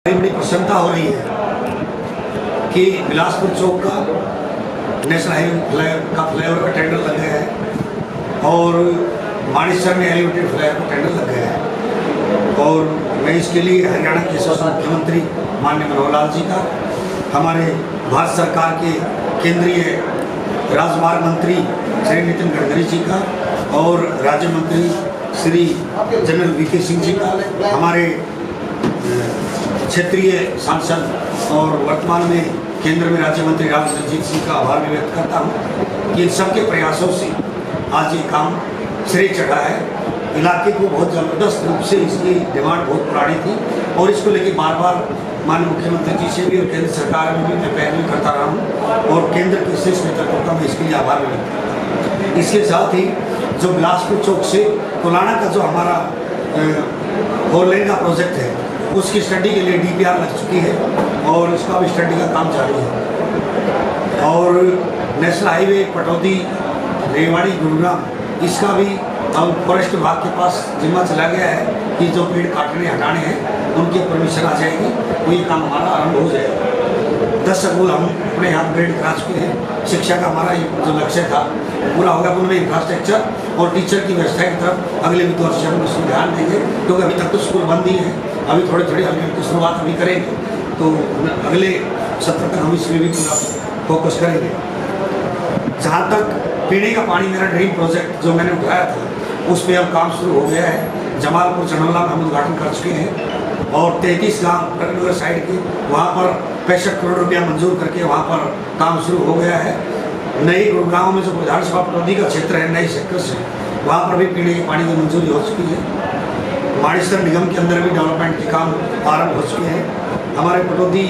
बड़ी प्रसन्नता हो रही है कि बिलासपुर चौक का नेशनल हाईवे का फ्लाईओवर का टेंडर लग गया है और मानेसर में एलिवेटेड फ्लाईओवर का टेंडर लग गया है। और मैं इसके लिए हरियाणा के यशस्वी मुख्यमंत्री माननीय मनोहर लाल जी का, हमारे भारत सरकार के केंद्रीय राजमार्ग मंत्री श्री नितिन गडकरी जी का और राज्य मंत्री श्री जनरल वीके सिंह जी का, हमारे क्षेत्रीय सांसद और वर्तमान में केंद्र में राज्य मंत्री राव इंद्रजीत सिंह का आभार भी व्यक्त करता हूँ कि इन सबके प्रयासों से आज ये काम सिरे चढ़ा है। इलाके को बहुत ज़बरदस्त रूप से इसकी डिमांड बहुत पुरानी थी और इसको लेके बार बार माननीय मुख्यमंत्री जी से भी और केंद्र सरकार में भी मैं पैरवी करता रहा हूँ और केंद्र के शीर्ष नेतृत्व का मैं इसके लिए आभार भी व्यक्त करता हूँ। इसके साथ ही जो बिलासपुर चौक से कोलाना का जो हमारा 4 लेन का प्रोजेक्ट है उसकी स्टडी के लिए DPR लग चुकी है और उसका भी स्टडी का काम जारी है। और नेशनल हाईवे पटौदी रेवाड़ी गुरुग्राम, इसका भी अब फॉरेस्ट विभाग के पास जिम्मा चला गया है कि जो पेड़ काटने हटाने हैं उनकी परमिशन आ जाएगी तो ये काम हमारा आरंभ हो जाएगा। 10 स्कूल हम अपने यहाँ अपग्रेड करा चुके हैं। शिक्षा का हमारा जो लक्ष्य था पूरा होगा। उनमें इंफ्रास्ट्रक्चर और टीचर की व्यवस्था की तरफ अगले वित्त वर्ष हम उसमें ध्यान देंगे, क्योंकि अभी तक तो स्कूल बंद ही है। अभी थोड़ी थोड़ी हल्की की शुरुआत अभी करेंगे तो अगले सत्र तक हम इसमें भी पूरा फोकस करेंगे। जहाँ तक पीने का पानी, मेरा ड्रीम प्रोजेक्ट जो मैंने उठाया था उस पर अब काम शुरू हो गया है। जमालपुर चनौला में हम उद्घाटन कर चुके हैं और 33 गाँव प्रगनगर साइड के वहाँ पर 65 करोड़ रुपया मंजूर करके वहाँ पर काम शुरू हो गया है। नई गुरुग्राम में जो विधानसभा पटौदी का क्षेत्र है, नए सेक्टर से वहाँ पर भी पीने के पानी की मंजूरी हो चुकी है। मानेसर निगम के अंदर भी डेवलपमेंट के काम आरंभ हो चुके हैं। हमारे पटौदी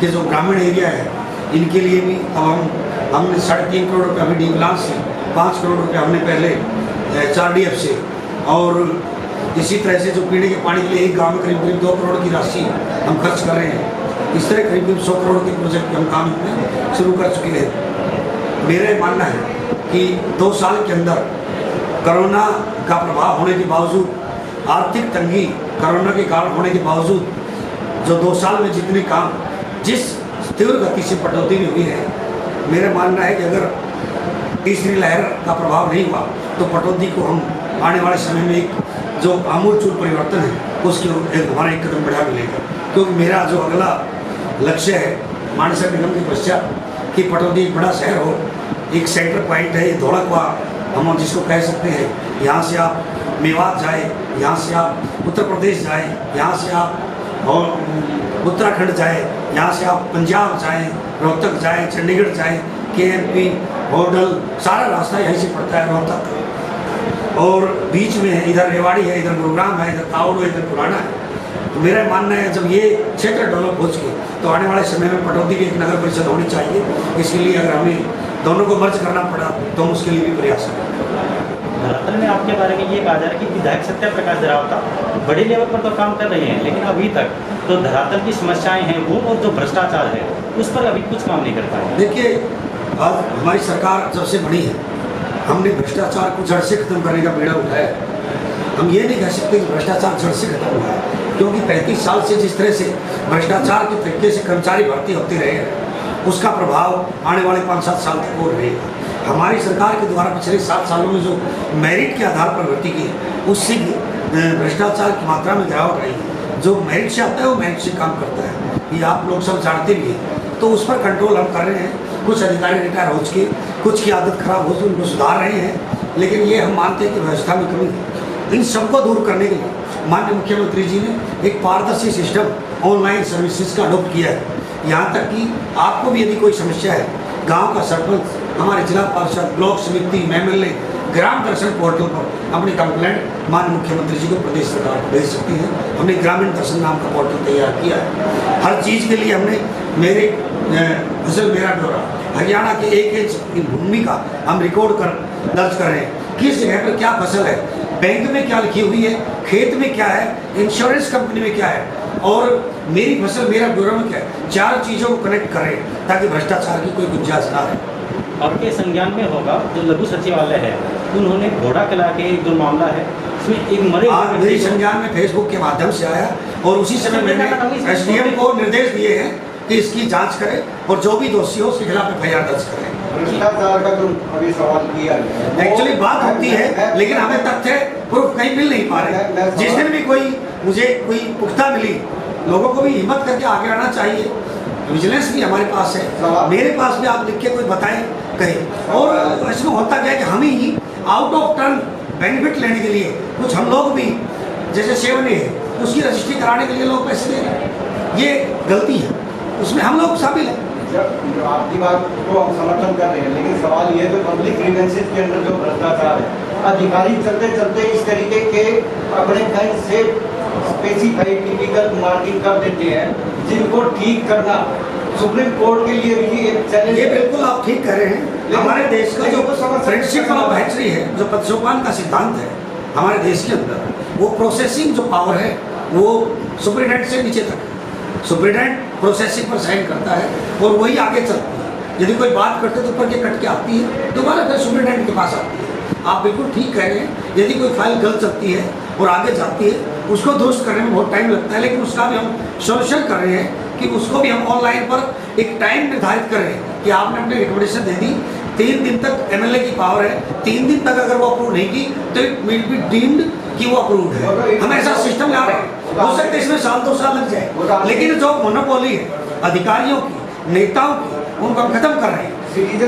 के जो ग्रामीण एरिया है इनके लिए भी अब हमने 3.5 करोड़ रुपये अभी डीप्लान से, 5 करोड़ रुपये हमने पहले 4DF से, और इसी तरह से जो पीने के पानी के लिए एक गाँव में करीब 2 करोड़ की राशि हम खर्च कर रहे हैं। इस तरह करीब 100 करोड़ के प्रोजेक्ट के हम काम इसमें शुरू कर चुके हैं। मेरा मानना है कि 2 साल के अंदर कोरोना का प्रभाव होने के बावजूद, आर्थिक तंगी कोरोना के कारण होने के बावजूद, जो 2 साल में जितने काम जिस तीव्र गति से पटौदी में हुई है, मेरा मानना है कि अगर तीसरी लहर का प्रभाव नहीं हुआ तो पटौदी को हम आने वाले समय में एक जो आमूलचूल परिवर्तन है उसके हमारा एक कदम बढ़ा मिलेगा। क्योंकि मेरा जो अगला लक्ष्य है मानेसर निगम के पश्चात कि पटौदी एक बड़ा शहर हो, एक सेंटर पॉइंट है, ये धौड़कवा हम जिसको कह सकते हैं। यहाँ से आप मेवात जाए, यहाँ से आप उत्तर प्रदेश जाए, यहाँ से आप और उत्तराखंड जाए, यहाँ से आप पंजाब जाएँ, रोहतक जाएँ, चंडीगढ़ जाएँ, KMP, होडल, सारा रास्ता यहीं से पड़ता है रोहतक। और बीच में है, इधर रेवाड़ी है, इधर गुरुग्राम है, इधर कावड़ है, इधर पुराना है। तो मेरा मानना है जब ये क्षेत्र डेवलप हो चुके तो आने वाले समय में पटौदी की एक नगर परिषद होनी चाहिए। इसके लिए अगर हमें दोनों को मर्ज करना पड़ा तो हम उसके लिए भी प्रयास करें। धरातल में आपके बारे में ये कहा जा रहा है कि विधायक सत्यप्रकाश जरावता बड़े लेवल पर तो काम कर रहे हैं, लेकिन अभी तक तो धरातल की समस्याएं हैं वो और जो भ्रष्टाचार है उस पर अभी कुछ काम नहीं कर पाए। देखिए, आज हमारी सरकार जब से बनी है हमने भ्रष्टाचार को जड़ से खत्म करने का बीड़ा उठाया। हम ये नहीं कह सकते कि भ्रष्टाचार जड़ से खत्म हुआ है, क्योंकि 35 साल से जिस तरह से भ्रष्टाचार के तरीके से कर्मचारी भर्ती होते रहे हैं उसका प्रभाव आने वाले 5-7 साल तक और रहेगा। हमारी सरकार के द्वारा पिछले 7 सालों में जो मेरिट के आधार पर भर्ती की उससे भ्रष्टाचार की मात्रा में गिरावट रही है। जो मेरिट से आता है वो मेरिट से काम करता है, ये आप लोग सब जानते भी हैं। तो उस पर कंट्रोल हम कर रहे हैं। कुछ अधिकारी रिटायर हो चुके, कुछ की आदत खराब हो चुकी, उनको सुधार रहे हैं, लेकिन ये हम मानते हैं कि व्यवस्था में कमी है। इन सबको दूर करने के लिए माननीय मुख्यमंत्री जी ने एक पारदर्शी सिस्टम ऑनलाइन सर्विसेज का अडॉप्ट किया है। यहाँ तक कि आपको भी यदि कोई समस्या है, गांव का सरपंच, हमारे जिला पार्षद, ब्लॉक समिति, MLA, ग्राम दर्शन पोर्टल पर अपनी कंप्लेंट माननीय मुख्यमंत्री जी को प्रदेश सरकार को भेज सकती है। हमने ग्रामीण दर्शन नाम का पोर्टल तैयार किया है। हर चीज़ के लिए हमने मेरे फसल मेरा ब्यौरा, हरियाणा के 1 इंच की भूमि का हम रिकॉर्ड कर दर्ज कर रहे हैं। किस जगह पर क्या फसल है, बैंक में क्या लिखी हुई है, खेत में क्या है, इंश्योरेंस कंपनी में क्या है और मेरी फसल मेरा ब्यौरा में क्या है। 4 चीज़ों को कनेक्ट करें ताकि भ्रष्टाचार की कोई गुंजाइश ना रहे। आपके संज्ञान में होगा जो लघु सचिवालय है, उन्होंने घोड़ा कला के जो मामला है इसमें एक मरे हुए मेरी व्यक्ति को- संज्ञान में फेसबुक के माध्यम से आया और उसी समय मैंने एसडीएम को निर्देश दिए हैं कि इसकी जांच करें और जो भी दोषी हो उसके खिलाफ एफआईआर दर्ज करें। भ्रष्टाचार का जो अभी सवाल किया गया है, एक्चुअली बात होती है लेकिन हमें तथ्य प्रूफ कहीं मिल नहीं पा रहे। जिस दिन भी मुझे कोई पुख्ता मिली, लोगों को भी हिम्मत करके आगे आना चाहिए। विजिलेंस भी हमारे पास है, मेरे पास भी आप लिख के कोई बताएं कहीं। और इसमें होता क्या है कि हम ही आउट ऑफ टर्न बेनिफिट लेने के लिए कुछ हम लोग भी जैसे सेवने है उसकी रजिस्ट्री कराने के लिए लोग पैसे दे रहे हैं, ये गलती है, उसमें हम लोग शामिल हैं। जो आपकी बात को हम समर्थन कर रहे हैं, लेकिन सवाल ये है कि पब्लिक ग्रीवेंसेस के अंदर जो भ्रष्टाचार है, अधिकारी चलते चलते इस तरीके के अपने कहीं से स्पेसिफाइड टिपिकल मार्किंग कर देते हैं जिनको ठीक करना सुप्रीम कोर्ट के लिए भी एक चैलेंज ये है। बिल्कुल आप ठीक कह रहे हैं। हमारे देश का जो फ्रेंडशिप ऑफ हैचरी है, जो पदसोपान का सिद्धांत है हमारे देश के अंदर, वो प्रोसेसिंग जो पावर है वो सुप्रीटेंडेंट से नीचे तक है। सुप्रीटेंडेंट प्रोसेसिंग पर साइन करता है और वही आगे चलती है। यदि कोई बात करते तो ऊपर के कट के आती है, दोबारा फिर सुप्रीटेंडेंट के पास आती है। आप बिल्कुल ठीक कह रहे हैं। यदि कोई फाइल गलत चलती है और आगे जाती है, उसको दुरुस्त करने में बहुत टाइम लगता है, लेकिन उसका भी हम सोल्यूशन कर रहे हैं कि उसको भी हम ऑनलाइन पर एक टाइम निर्धारित कर रहे हैं कि आपने अपनी रिकमेंडेशन दे दी, 3 दिन तक एमएलए की पावर है, 3 दिन तक अगर वो अप्रूव नहीं की तो इट विल बी डीम्ड कि वो अप्रूव्ड है। हम ऐसा सिस्टम ला रहे हैं। हो सकता है इसमें साल 2 साल लग जाए, लेकिन जो मोनोपोली है अधिकारियों की, नेताओं की, उनको हम खत्म कर रहे हैं।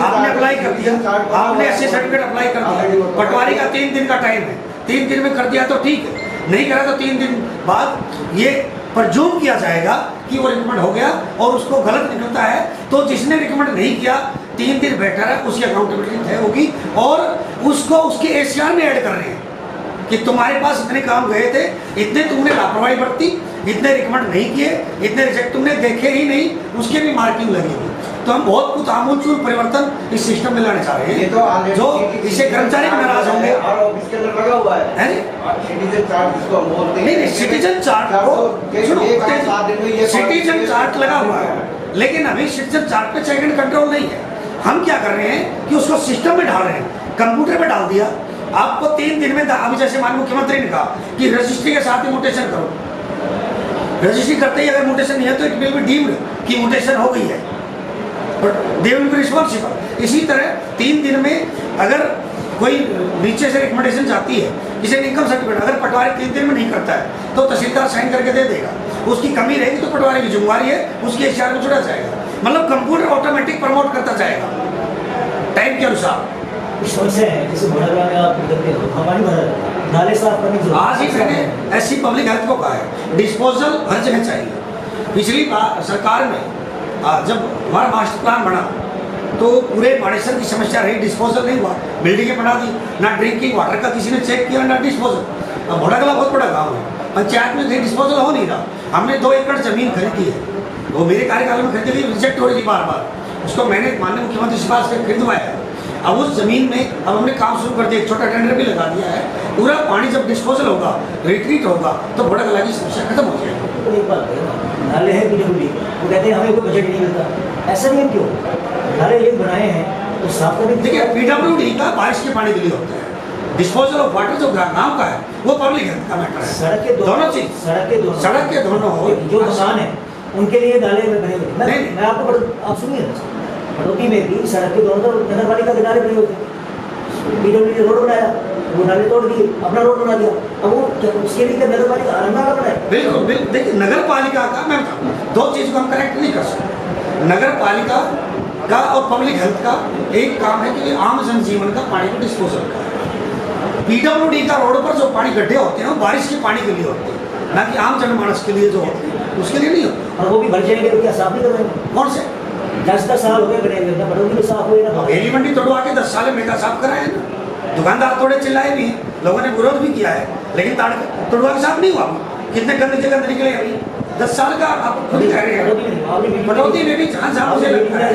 आपने अप्लाई कर दिया, आपने एससी सर्टिफिकेट अप्लाई कर दिया, पटवारी का 3 दिन का टाइम है, 3 दिन में कर दिया तो ठीक है, नहीं करा तो 3 दिन बाद ये परजूम किया जाएगा कि वो रिकमेंड हो गया और उसको गलत निकलता है तो जिसने रिकमेंड नहीं किया 3 दिन बेटर है, उसकी अकाउंटेबिलिटी तय होगी और उसको उसके एसीआर में ऐड कर रहे हैं कि तुम्हारे पास इतने काम गए थे, इतने तुमने लापरवाही बरती, इतने रिकमेंड नहीं किए, इतने रिजेक्ट तुमने देखे ही नहीं, उसके भी मार्किंग लगेगी। तो हम बहुत कुछ आमूलचूल परिवर्तन इस सिस्टम में लाने चाह रहे ये हैं, तो ऑलरेडी जो इससे कर्मचारी भी नाराज होंगे। और ऑफिस के अंदर लगा हुआ है सिटीजन चार्ट, जिसको हम बोलते हैं। नहीं, सिटीजन चार्ट को सिटीजन चार्ट लगा हुआ है, लेकिन अभी सिटीजन चार्ट पे चेक एंड कंट्रोल नहीं है। हम क्या कर रहे हैं कि उसको सिस्टम में डाल रहे हैं, कंप्यूटर में डाल दिया। आपको 3 दिन में अभी जैसे माननीय मुख्यमंत्री ने कहा कि रजिस्ट्री के साथ ही म्यूटेशन करो, रजिस्ट्री करते ही अगर म्यूटेशन नहीं है तो इट विल बी डीम्ड कि म्यूटेशन हो गई है, दे विल बी रिस्पॉन्सिबल। इसी तरह 3 दिन में अगर कोई नीचे से रिकमेंडेशन जाती है, किसी ने इनकम सर्टिफिकेट अगर पटवारी 3 दिन में नहीं करता है तो तहसीलदार साइन करके दे देगा, उसकी कमी रहेगी तो पटवारी की जिम्मेवारी है, उसके एचआर में जुड़ा जाएगा। मतलब कंप्यूटर ऑटोमेटिक प्रमोट करता जाएगा टाइम के अनुसार। समस्या है जैसे भरा में आप करते हो, हमारी भरा नाले साफ करने की आज ही मैंने ऐसी पब्लिक हेल्थ को कहा है डिस्पोजल हर जगह चाहिए। पिछली बार सरकार में जब हमारा मास्टर प्लान बना तो पूरे बाड़ेसर की समस्या रही, डिस्पोजल नहीं हुआ, बिल्डिंगें बना दी, ना ड्रिंकिंग वाटर का किसी ने चेक किया ना डिस्पोजल। अब घोड़ाकला बहुत बड़ा गाँव है, पंचायत में कहीं डिस्पोजल हो नहीं रहा। हमने 2 एकड़ जमीन खरीदी है, वो मेरे कार्यकाल में खरीदी गई, रिजेक्ट हो रही थी बार बार, उसको मैंने माननीय मुख्यमंत्री से पास खरीदवाया है। अब उस जमीन में अब हमने काम शुरू कर दिया, एक छोटा टेंडर भी लगा दिया है। पूरा पानी जब डिस्पोजल होगा, रिट्रीट होगा तो घोड़ाकला की समस्या खत्म हो जाएगी। एक बात है, नाले हैं पीडब्ल्यूडी, वो कहते हैं हमें कोई बजट नहीं मिलता, ऐसा नहीं है क्यों? नाले एक बनाए हैं तो साफ करने देखिए पीडब्ल्यूडी का बारिश के पानी के लिए होता है, डिस्पोजल ऑफ वाटर जो गाँव का है वो पब्लिक हेल्थ का मैटर है। सड़क के दोनों चीज, सड़क के दोनों हो, जो मकान है उनके लिए नाले में बने हुए। नहीं। मैं आपको आप सुनिए, भड़ोती में भी सड़क के दोनों तरफ नगर पालिका के नाले बने होते, पीडब्ल्यूडी रोड बनाया, वो नाले तोड़ दिए, अपना रोड बना दिया। अब वो उसके लिए नगर पालिका आरंभ बनाए। बिल्कुल बिल्कुल। देखिए नगर पालिका का मैं 2 चीज को हम करेक्ट नहीं कर सकते। नगर पालिका का और पब्लिक हेल्थ का एक काम है कि आम जनजीवन का पानी को डिस्पोजल का। पीडब्ल्यूडी का रोड पर जो पानी गड्ढे होते हैं वो बारिश के पानी के लिए होते हैं, ना कि आम जनमानस के लिए जो होते हैं उसके लिए नहीं होते। और वो भी भर जाएंगे तो क्या साफ नहीं करेंगे? कौन से 10 साल हो गए बने हुए, ना भड़ोती में साफ हुए ना। बेली मंडी तोड़वा के 10 साल में मेगा साफ कराए ना, दुकानदार थोड़े चिल्लाए भी हैं, लोगों ने विरोध भी किया है, लेकिन तोड़वा के साफ नहीं हुआ। कितने गंदे से गंदे निकले अभी 10 साल का आप खुद कह रहे हैं। भड़ोती में भी जहाँ जहाँ मुझे लगता है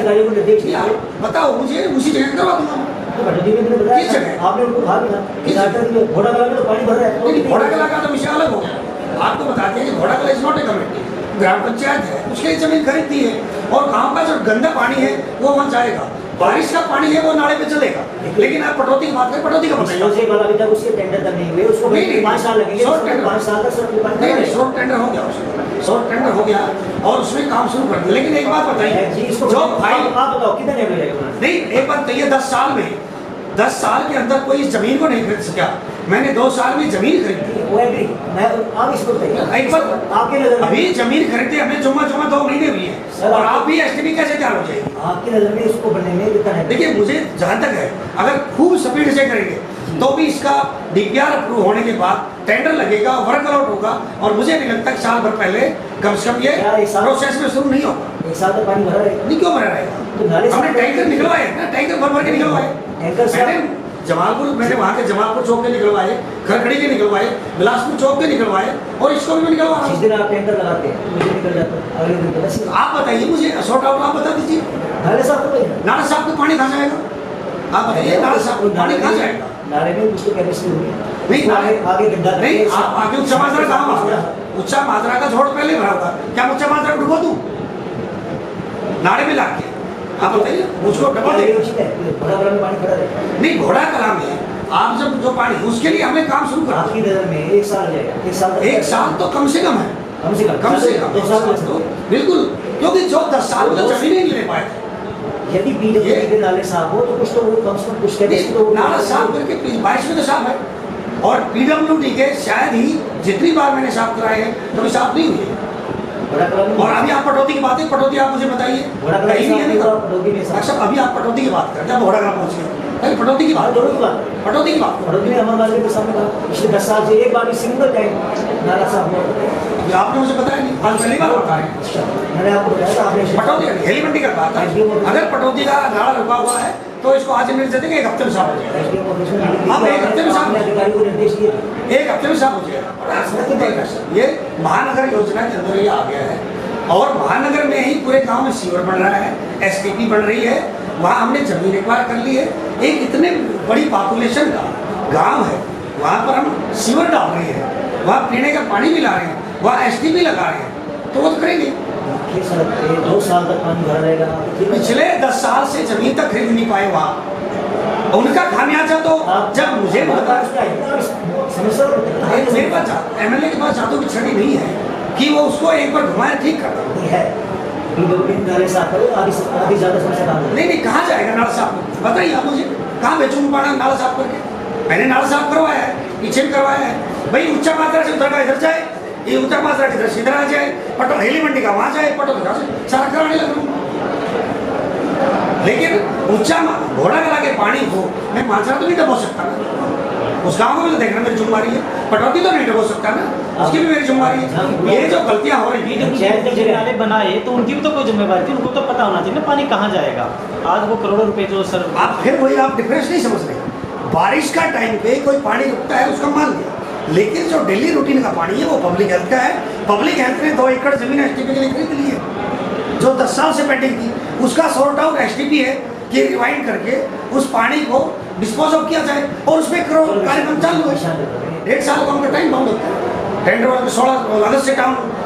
बताओ, मुझे उसी जगह करवा दूंगा। भड़ोती में बताया किस जगह? आपने उनको कहा भी था घोड़ाकला में तो पानी भर रहा है। घोड़ाकला का तो विषय अलग हो गया। आपको बताते हैं कि घोड़ाकला इज नॉट ए कमेटी, ग्राम पंचायत है, उसके जमीन खरीदती है और गांव का जो गंदा पानी है वो वहाँ जाएगा। बारिश का पानी है वो नाले पे चलेगा, लेकिन आप कटौती की बात करें, कटौती का बताइए। से अभी तक उसके टेंडर तक नहीं हुए, उसको नहीं, 5 साल लगेंगे, शॉर्ट टेंडर। 5 साल तक सड़क पानी नहीं, खड़ा शॉर्ट टेंडर हो गया, उसमें शॉर्ट टेंडर हो गया और उसमें काम शुरू कर दिया। लेकिन एक बात रहेगा। जी, बताइए, इसको जो भाई आप बताओ कितना लेवल जाएगा? नहीं, एक बात बताइए, 10 साल के अंदर कोई इस जमीन को नहीं खरीद सका। मैंने 2 साल में जमीन खरीदी। वो एग्री, मैं आप इसको बताइए एक बात, आपके नजर में, अभी जमीन खरीदे हमें जुम्मा 2 महीने हुए हैं, सर, और आप भी एसटीपी कैसे तैयार हो जाएगी? आपकी नजर में इसको बनने में कितना है? देखिए, मुझे जहाँ तक है, अगर खूब स्पीड से करेंगे तो भी इसका डीपीआर अप्रूव होने के बाद टेंडर लगेगा, वर्क आउट होगा, और मुझे नहीं लगता कि साल भर पहले कम से कम ये क्या एक साल- प्रोसेस में शुरू नहीं होगा। एक साल तक पानी भरा रहेगा नहीं, क्यों भरा रहेगा? तो नाले से- हमने टैंकर निकलवाए ना, टैंकर भर भर के निकलवाए। टैंकर से- मैंने जमालपुर, मैंने वहाँ के जमालपुर चौक के निकलवाए, खरखड़ी के निकलवाए, बिलासपुर चौक के निकलवाए, और इसको भी मैं निकलवा रहा जिस हूँ। दिन आप टैंकर लगाते हैं मुझे निकल जाता है, अगले दिन बस आप बताइए मुझे, शॉर्ट आउट आप बता दीजिए। नाले साफ हो गए नाला साहब को पानी कहाँ जाएगा? आप बताइए, नाला साहब को पानी कहाँ जाएगा? नाले में उसको कैपेसिटी होगी नहीं, उसको आगे गड्ढा नहीं, करके- आप आगे उच्च मात्रा कहाँ आ गया? उच्च मात्रा का छोड़ पहले भरा होगा, क्या उच्च मात्रा को डुबो दूं नाले में लाके? आप बताइए, मुझको डबल ये देगा। उचित है, बड़ा बड़ा में पानी खड़ा रहेगा। नहीं, घोड़ा कला में आप जब जो पानी, उसके लिए हमें काम शुरू कर आपकी नजर में 1 साल हो जाएगा, 1 साल तक- 1 साल तो कम से कम है, कम से कम कम से कम 2 साल तो बिल्कुल, क्योंकि जो 10 साल में तो जमीन ही नहीं ले पाए थे। यदि पीडब्ल्यूडी ये- के नाले साफ हो तो कुछ तो वो कम से कम कुछ कैपेसिटी तो नाला साफ करके बारिश में तो साफ है, और पीडब्ल्यूडी के शायद ही जितनी बार मैंने साफ कराए हैं कभी साफ नहीं हुए। बड़ा कला में- और अभी आप पटौती की बात है, पटौती आप मुझे बताइए, बड़ा कला कहीं में नहीं है साफ ना? हुआ, पटौदी में साफ। अच्छा, अभी आप पटौती की बात करते हैं, आप घोड़ा पहुंच गए, पहले पटौती की हाँ, बात, दोनों की बात पटौती की बात। पटौदी में अमर मालिक के सामने कहा पिछले 10 साल से एक बार भी सिंगल टाइम नाला साफ हुआ अभी आपने मुझे बताया नहीं, आज पहली बार बता रहे हैं। अच्छा, मैंने आपको बताया था आपने पटौती हेली मंडी का बात है, अगर पटौती का नाला रुका हुआ है तो इसको आज निर्देश देंगे, 1 हफ्ते में साफ हो जाएगा, SDM ऑफिस में मीटिंग हाँ, की, एक हफ्ते में साफ- आपने अधिकारी को निर्देश दिए थे। 1 हफ्ते में साफ हो जाएगा। ये महानगर योजना के अंदर ये आ गया है, और महानगर में ही पूरे गांव में सीवर बन रहा है, एसटीपी बन रही है, वहाँ हमने जमीन एक्वायर कर ली है। एक इतने बड़ी पॉपुलेशन का गांव है, वहाँ पर हम सीवर डाल रहे हैं, वहाँ पीने का पानी भी ला रहे हैं, वहाँ एसटीपी लगा रहे हैं, तो वो तो करेंगे। ये सड़क पे 2 साल तक पानी भरा रहेगा पिछले 10 साल से जमीन तक खरीद नहीं पाए वहाँ, उनका खामियाजा तो जब मुझे बता, समस्या मेरे पास एमएलए के पास जादू की छड़ी नहीं है कि वो उसको एक बार घुमाए ठीक कर दे। है पीडब्ल्यूडी नाले साफ करो, आधी ज्यादा समस्या काम है। नहीं नहीं, कहाँ जाएगा नाला साफ? बताइए आप मुझे, कहाँ बेचूंगा पाना नाला साफ करके? मैंने नाला साफ करवाया है, पीछे भी करवाया है, भाई ऊंचा मात्रा से उतर का इधर जाए, ये ऊंचा मात्रा से इधर इधर आ जाए, पटो हेली मंडी का वहाँ जाए, पटो से सारा कराने लग रहा हूँ। लेकिन ऊंचा घोड़ा कला के पानी को मैं मात्रा तो नहीं डबो सकता ना, उस गाँव को भी तो देखना मेरी जिम्मेवारी है, पटौती तो नहीं डबो सकता ना, उसकी भी मेरी जिम्मेवारी है। ये जो गलतियाँ हो रही हैं, पीडब्ल्यूडी के नाले बनाए तो उनकी भी तो कोई जिम्मेवारी थी, उनको तो पता होना चाहिए ना पानी कहाँ जाएगा। आज वो करोड़ों रुपए जो सर आप फिर वही आप डिफरेंस नहीं समझ रहे। बारिश का टाइम पे कोई पानी रुकता है उसका मान लिया, लेकिन जो डेली रूटीन का पानी है वो पब्लिक हेल्थ का है। पब्लिक हेल्थ ने 2 एकड़ जमीन एसटीपी के लिए खरीद ली है, जो 10 साल से पेंडिंग थी, उसका सॉर्ट आउट एसटीपी है कि रिवाइंड करके उस पानी को डिस्पोज ऑफ किया जाए, और उसमें कार्यक्रम चालू है। 1.5 साल का उनका टाइम बाउंड होता है। टेंडर 16 अगस्त से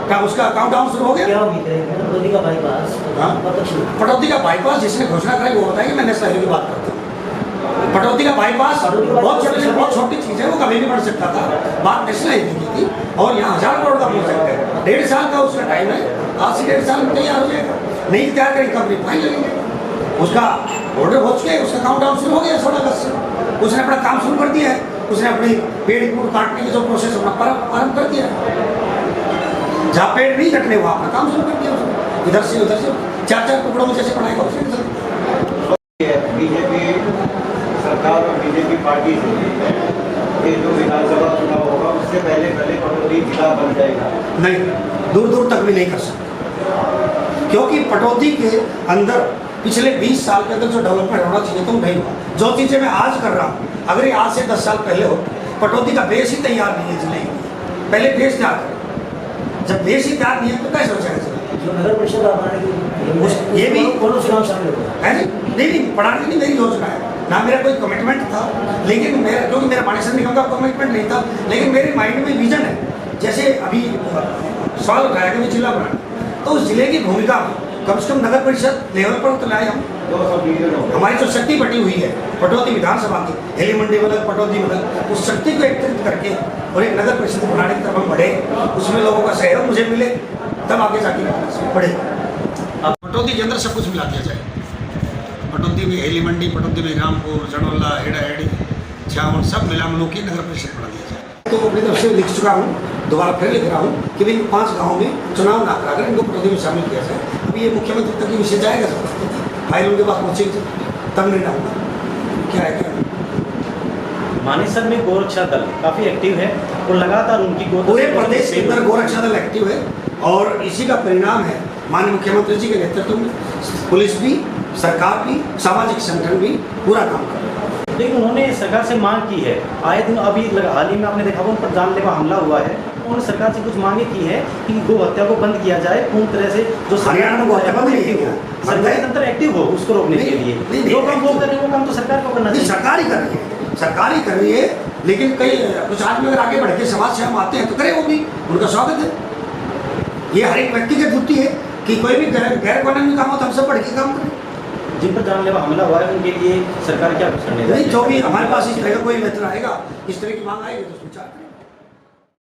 का उसका काउंट डाउन शुरू हो गया। क्या उम्मीद है पटौदी का बाईपास हाँ? कब तक शुरू? पटौती का बाईपास जिसने घोषणा कराई वो बताएगी, मैं नेशनल हाईवे की बात करता हूँ। पटौती का बाईपास बहुत छोटी चीज़ है, वो कभी भी बढ़ सकता था, बात नेशनल हाईवे की थी, और यहाँ 1000 करोड़ का प्रोजेक्ट है, 1.5 साल का उसका टाइम है, आज से 1.5 साल में तैयार हो जाएगा। नहीं तैयार करेंगे कंपनी फाइन लगेंगे, उसका ऑर्डर हो चुके, उसका काउंट डाउन शुरू हो गया 16 अगस्त से, उसने अपना काम शुरू कर दिया है, उसने अपनी पेड़ कूड़ काटने की जो प्रोसेस अपना प्रारंभ कर दिया है। जहाँ पेड़ नहीं कटने वहाँ अपना काम शुरू कर दिया उसने, इधर से उधर से 4-4 टुकड़ों में जैसे बनाएगा उसने। बीजेपी सरकार और बीजेपी पार्टी से ये जो विधानसभा चुनाव होगा उससे पहले पटौदी जिला बन जाएगा। नहीं, दूर दूर तक भी नहीं कर सकते, क्योंकि पटौदी के अंदर पिछले 20 साल के अंदर जो डेवलपमेंट होना चाहिए तो नहीं हुआ। जो चीज़ें मैं आज कर रहा हूँ, अगर ये आज से 10 साल पहले हो, पटौदी का बेस ही तैयार नहीं है जिले के, पहले बेस तैयार करें, जब बेस ही तैयार नहीं है तो कैसे हो जाएगा? जो नगर परिषद आप बनाने की ये भी कौन से काम शामिल होगा? है नहीं, पढ़ाने की मेरी योजना है ना, मेरा कोई कमिटमेंट था, लेकिन मेरा क्योंकि मेरा पानी निगम का कमिटमेंट नहीं था, लेकिन मेरे माइंड में विजन है। जैसे अभी सवाल उठाया कि जिला बनाना, तो उस जिले की भूमिका में कम से कम नगर परिषद लेवल पर तो लाए हम। 200 बिलियन हो गया। हमारी जो शक्ति बटी हुई है पटौदी विधानसभा की, हेली मंडी मतलब पटौदी मतलब, उस शक्ति को एकत्रित करके और एक नगर परिषद बनाने की तरफ हम बढ़े, उसमें लोगों का सहयोग मुझे मिले, तब आगे जाके बढ़े। अब पटौदी के अंदर सब कुछ मिला दिया जाए। पटौदी में हेली मंडी, पटौदी में रामपुर, जनौला, हेड़ा हेड़ी, छावन सब मिला मिलो की नगर परिषद बना दिया जाए। तो अपनी तरफ से लिख चुका हूँ, दोबारा फिर लिख रहा हूँ कि इन 5 गाँव में चुनाव ना कराकर इनको पटौदी में शामिल किया जाए। अभी ये मुख्यमंत्री तक ये विषय जाएगा सब, फाइल उनके पास पहुँचेगी तब निर्णय होगा क्या है क्या नहीं। मानेसर में गोरक्षा दल काफी एक्टिव है और लगातार उनकी पूरे प्रदेश के अंदर गोरक्षा दल एक्टिव है और इसी का परिणाम है माननीय मुख्यमंत्री जी के नेतृत्व में पुलिस भी, सरकार भी, सामाजिक संगठन भी पूरा काम कर रहे हैं। लेकिन उन्होंने सरकार से मांग की है, आए दिन अभी हाल ही में आपने देखा उन पर जानलेवा हमला हुआ है, उन्होंने सरकार से कुछ मांगे की है कि गो हत्या को बंद किया जाए पूर्ण तरह से। जो हरियाणा में गो हत्या बंद नहीं किया, सरकारी तंत्र एक्टिव हो उसको रोकने के लिए, जो काम वो कर रहे हैं वो काम तो सरकार को करना चाहिए। सरकार ही कर रही है, सरकार ही कर रही है, लेकिन कई कुछ आदमी अगर आगे बढ़ के समाज से हम आते हैं तो करें, वो भी उनका स्वागत है। ये हर एक व्यक्ति की ड्यूटी है कि कोई भी गैर कानूनी काम हो तो हम सब बढ़ के काम करें। जिन पर जानलेवा हमला हुआ है उनके लिए सरकार क्या कुछ करने नहीं, जो भी हमारे पास इस तरह का कोई मित्र आएगा, इस तरह की मांग आएगी तो विचार करें।